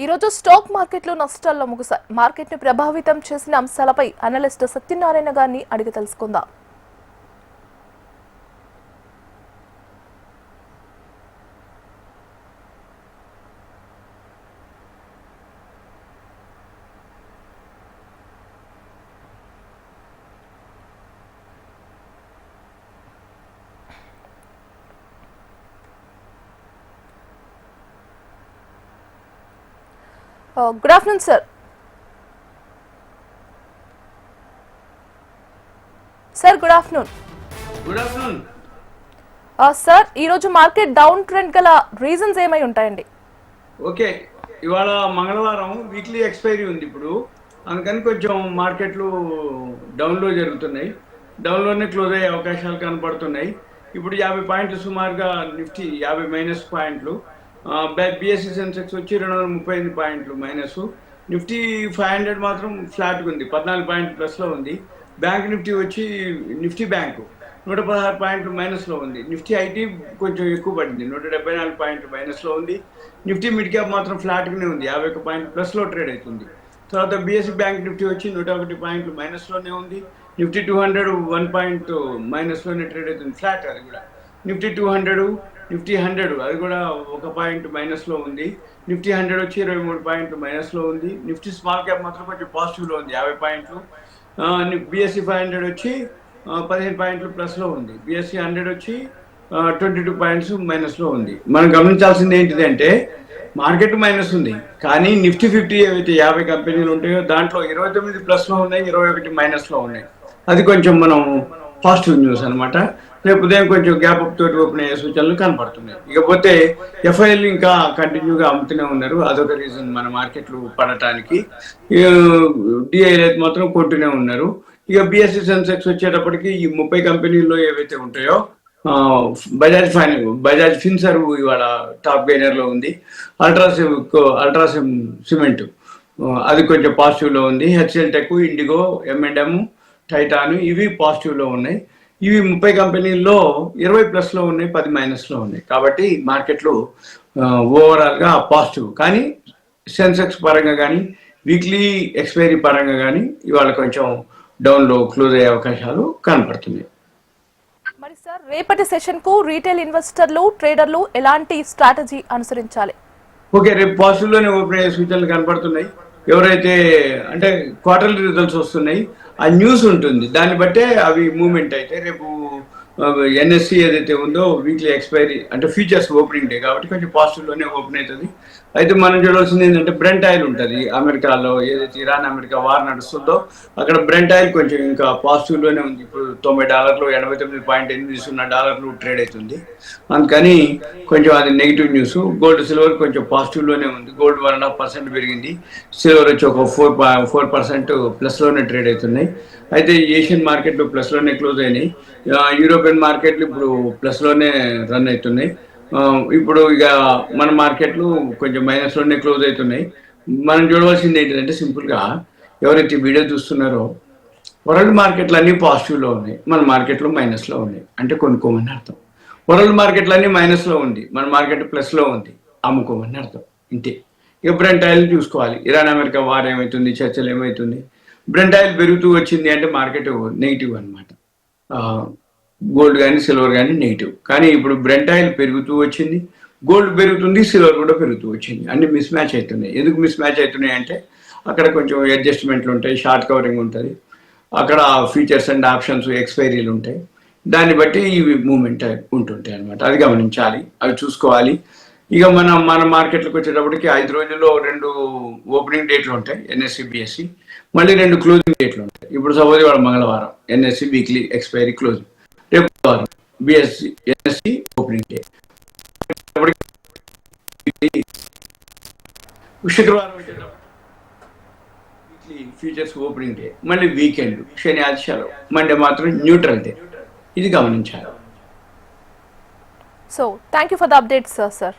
ఈ రోజు స్టాక్ మార్కెట్లో నష్టాల్లో ముగిశాయి. మార్కెట్ను ప్రభావితం చేసిన అంశాలపై అనలిస్ట్ సత్యనారాయణ గారిని అడిగి తెలుసుకుందాం. Good afternoon, sir. Sir, good afternoon. Good afternoon. Sir, ఈ రోజు మార్కెట్ డౌన్ ట్రెండ్ గల రీజన్స్ ఏమై ఉంటాయండి? ఓకే, ఇవాళ మంగళవారం వీక్లీ ఎక్స్పైరీ ఉంది. ఇప్పుడు అందుకని కొంచెం మార్కెట్లు డౌన్లో జరుగుతున్నాయి. డౌన్లోనే క్లోజ్ అయ్యే అవకాశాలు కనపడుతున్నాయి. ఇప్పుడు 50 పాయింట్లు సుమారుగా నిఫ్టీ 50 మైనస్ పాయింట్లు, బిఎస్సి సెన్సెక్స్ వచ్చి 238 పాయింట్లు మైనస్, నిఫ్టీ 500 మాత్రం ఫ్లాట్గా ఉంది, 14 పాయింట్లు ప్లస్లో ఉంది. బ్యాంక్ నిఫ్టీ వచ్చి నిఫ్టీ బ్యాంకు 116 పాయింట్లు మైనస్లో ఉంది. నిఫ్టీ ఐటీ కొంచెం ఎక్కువ పడింది, 174 పాయింట్లు మైనస్లో ఉంది. నిఫ్టీ మిడ్ క్యాప్ మాత్రం ఫ్లాట్గానే ఉంది, 51 పాయింట్లు ప్లస్లో ట్రేడ్ అవుతుంది. తర్వాత బిఎస్సి బ్యాంక్ నిఫ్టీ వచ్చి 101 పాయింట్లు మైనస్లోనే ఉంది. నిఫ్టీ 200 1 పాయింట్ మైనస్లోనే ట్రేడ్ అవుతుంది, ఫ్లాట్ అది కూడా. నిఫ్టీ 200, నిఫ్టీ 100 అది కూడా 1 పాయింట్ మైనస్లో ఉంది. నిఫ్టీ 100 వచ్చి 23 పాయింట్లు మైనస్లో ఉంది. నిఫ్టీ స్మాల్ క్యాప్ మాత్రం కొంచెం పాజిటివ్లో ఉంది, 50 పాయింట్లు. బిఎస్సి 500 వచ్చి 15 పాయింట్లు ప్లస్లో ఉంది. బిఎస్సి 100 వచ్చి 22 పాయింట్స్ మైనస్లో ఉంది. మనం గమనించాల్సింది ఏంటిదంటే మార్కెట్ మైనస్ ఉంది, కానీ నిఫ్టీ 50 ఏవైతే 50 కంపెనీలు ఉంటాయో దాంట్లో 29 ప్లస్లో ఉన్నాయి, 21 మైనస్లో ఉన్నాయి. అది కొంచెం మనం పాజిటివ్ న్యూస్ అనమాట. రేపు ఉదయం కొంచెం గ్యాప్ అప్ తోటి ఓపెన్ అయ్యే సూచనలు కనపడుతున్నాయి. ఇకపోతే ఎఫ్ఐఎల్ ఇంకా కంటిన్యూగా అమ్ముతూనే ఉన్నారు, అదొక రీజన్ మన మార్కెట్లు పడటానికి. డిఐఎల్ అయితే మాత్రం కొంటూనే ఉన్నారు. ఇక బిఎస్సి సెన్సెక్స్ వచ్చేటప్పటికి ఈ 30 కంపెనీల్లో ఏవైతే ఉంటాయో బజాజ్ ఫిన్సర్వ్ ఇవాళ టాప్ గెయినర్లో ఉంది. అల్ట్రాసిమ్ సిమెంట్ అది కొంచెం పాజిటివ్లో ఉంది. HL tech, IndiGo, M&M, Titan ఇవి పాజిటివ్లో ఉన్నాయి. ఇవి 30 కంపెనీల్లో 20 ప్లస్లో ఉన్నాయి, 10 మైనస్లో ఉన్నాయి. కాబట్టి మార్కెట్లు ఓవరాల్గా పాజిటివ్. కానీ సెన్సెక్స్ పరంగా కానీ వీక్లీ ఎక్స్పైరీ పరంగా కానీ ఇవాళ కొంచెం డౌన్లో క్లోజ్ అయ్యే అవకాశాలు కనపడుతున్నాయి. మరి సార్, రేపటి సెషన్కు రీటైల్ ఇన్వెస్టర్లు, ట్రేడర్లు ఎలాంటి స్ట్రాటజీ అనుసరించాలి? ఓకే, రేపు పాజిటివ్లోనే ఓపెన్ అయ్యే సూచనలు కనపడుతున్నాయి. ఎవరైతే అంటే క్వార్టర్లీ రిజల్ట్స్ వస్తున్నాయి, ఆ న్యూస్ ఉంటుంది, దాన్ని బట్టే అవి మూవ్మెంట్ అయితే. రేపు ఎన్ఎస్సి ఏదైతే ఉందో వీక్లీ ఎక్స్పైరీ అంటే ఫ్యూచర్స్ ఓపెనింగ్ డే కాబట్టి కొంచెం పాజిటివ్లోనే ఓపెన్ అవుతుంది. అయితే మనం చూడాల్సింది ఏంటంటే బ్రెంట్ ఆయిల్ ఉంటుంది. అమెరికాలో ఏదైతే ఇరాన్ అమెరికా వార్ నడుస్తుందో అక్కడ బ్రెంట్ ఆయిల్ కొంచెం ఇంకా పాజిటివ్లోనే ఉంది. ఇప్పుడు $90, $89.80 ట్రేడ్ అవుతుంది. అందుకని కొంచెం అది నెగిటివ్ న్యూస్. గోల్డ్ సిల్వర్ కొంచెం పాజిటివ్లోనే ఉంది. గోల్డ్ 1.5% పెరిగింది, సిల్వర్ వచ్చి ఒక 4% ప్లస్లోనే ట్రేడ్ అవుతున్నాయి. అయితే ఏషియన్ మార్కెట్లు ప్లస్లోనే క్లోజ్ అయినాయి. యూరోపియన్ మార్కెట్లు ఇప్పుడు ప్లస్లోనే రన్ అవుతున్నాయి. ఇప్పుడు ఇక మన మార్కెట్లు కొంచెం మైనస్లోనే క్లోజ్ అవుతున్నాయి. మనం చూడవలసింది ఏంటంటే సింపుల్గా ఎవరైతే వీడియో చూస్తున్నారో వరల్డ్ మార్కెట్లు అన్నీ పాజిటివ్లో ఉన్నాయి, మన మార్కెట్లు మైనస్లో ఉన్నాయి, అంటే కొనుక్కోమని అర్థం. వరల్డ్ మార్కెట్లు అన్నీ మైనస్లో ఉంది, మన మార్కెట్ ప్లస్లో ఉంది, అమ్ముకోమని అర్థం. ఇంతే. ఇక బ్రెంట్ ఆయిల్ చూసుకోవాలి, ఇరాన్ అమెరికా వార్ ఏమవుతుంది, చర్చలు ఏమవుతుంది. బ్రెంట్ ఆయిల్ పెరుగుతూ వచ్చింది అంటే మార్కెట్ నెగిటివ్ అనమాట. గోల్డ్ కానీ సిల్వర్ కానీ నెగిటివ్. కానీ ఇప్పుడు బ్రెంట్ ఆయిల్ పెరుగుతూ వచ్చింది, గోల్డ్ పెరుగుతుంది, సిల్వర్ కూడా పెరుగుతూ వచ్చింది. అన్ని మిస్ మ్యాచ్ అవుతున్నాయి. ఎందుకు మిస్ మ్యాచ్ అవుతున్నాయి అంటే అక్కడ కొంచెం అడ్జస్ట్మెంట్లు ఉంటాయి, షార్ట్ కవరింగ్ ఉంటుంది, అక్కడ ఫీచర్స్ అండ్ ఆప్షన్స్ ఎక్స్పైరీలు ఉంటాయి. దాన్ని బట్టి ఇవి మూమెంట్ ఉంటుంటాయి అనమాట. అది గమనించాలి, అవి చూసుకోవాలి. ఇక మన మార్కెట్లకు వచ్చేటప్పటికి 5 రోజుల్లో 2 ఓపెనింగ్ డేట్లు ఉంటాయి, ఎన్ఎస్సి బిఎస్సి, మళ్ళీ 2 క్లోజింగ్ డేట్లు ఉంటాయి. ఇప్పుడు సపోజ్ వాడు మంగళవారం ఎన్ఎస్సి వీక్లీ ఎక్స్పైరీ క్లోజింగ్, రేపు వారం బిఎస్సి ఎన్ఎస్సి ఓపెనింగ్ డే, శుక్రవారం వీక్లీ ఫ్యూచర్స్ ఓపెనింగ్ డే, మళ్ళీ వీకెండ్, శని ఆది సెలవు, మండే మాత్రం న్యూట్రల్ డే. ఇది గమనించాలి. So thank you for the updates, sir.